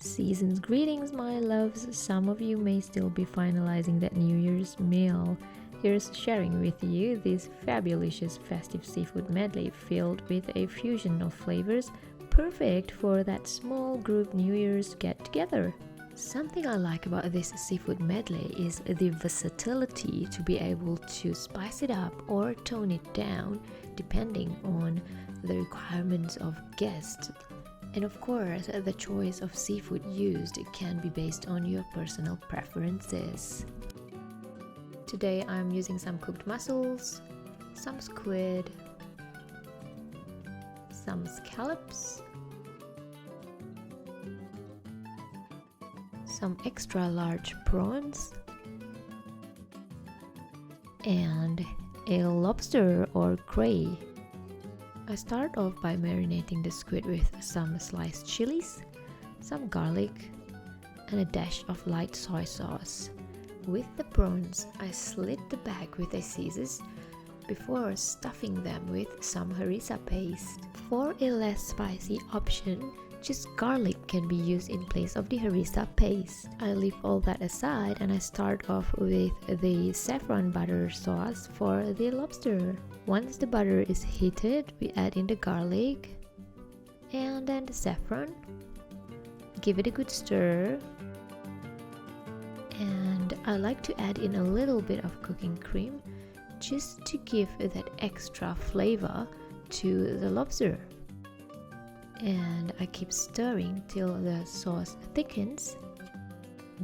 Season's greetings, my loves. Some of you may still be finalizing that New Year's meal. Here's sharing with you this fabulous festive seafood medley filled with a fusion of flavors, perfect for that small group New Year's get-together. Something I like about this seafood medley is the versatility to be able to spice it up or tone it down depending on the requirements of guests. And of course, the choice of seafood used can be based on your personal preferences. Today I'm using some cooked mussels, some squid, some scallops, some extra large prawns, and a lobster or cray. I start off by marinating the squid with some sliced chilies, some garlic, and a dash of light soy sauce. With the prawns, I slit the back with a scissors before stuffing them with some harissa paste. For a less spicy option, just garlic can be used in place of the harissa paste. I leave all that aside and I start off with the saffron butter sauce for the lobster. Once the butter is heated, we add in the garlic and then the saffron. Give it a good stir. And I like to add in a little bit of cooking cream just to give that extra flavor to the lobster. And I keep stirring till the sauce thickens.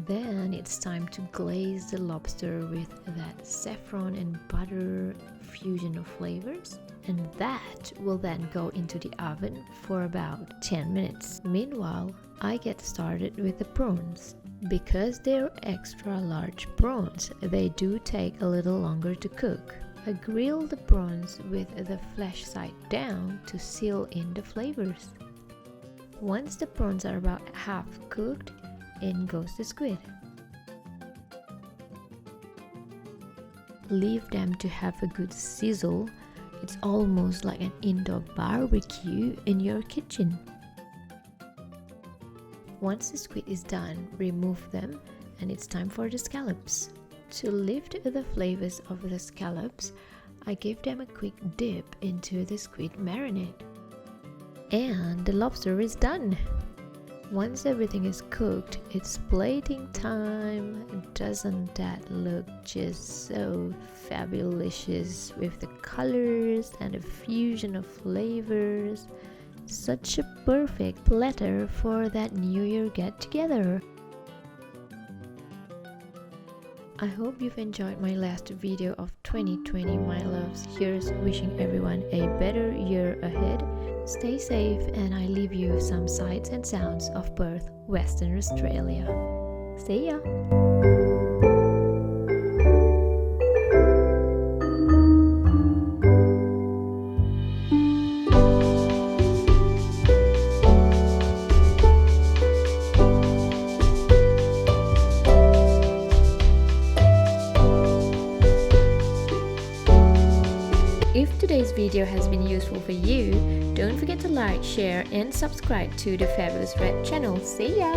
Then it's time to glaze the lobster with that saffron and butter fusion of flavors, and that will then go into the oven for about 10 minutes. Meanwhile, I get started with the prawns. Because they're extra large prawns, they do take a little longer to cook. I grill the prawns with the flesh side down to seal in the flavors. Once the prawns are about half cooked, in goes the squid. Leave them to have a good sizzle. It's almost like an indoor barbecue in your kitchen. Once the squid is done, remove them and it's time for the scallops. To lift the flavors of the scallops, I give them a quick dip into the squid marinade. And the lobster is done. Once everything is cooked, it's plating time. Doesn't that look just so fabulous with the colors and the fusion of flavors? Such a perfect platter for that New Year get-together. I hope you've enjoyed my last video of 2020, my loves. Here's wishing everyone a better year ahead. Stay safe, and I leave you some sights and sounds of Perth, Western Australia. See ya! If today's video has been useful for you, don't forget to like, share and subscribe to the Fabulous Red channel. See ya!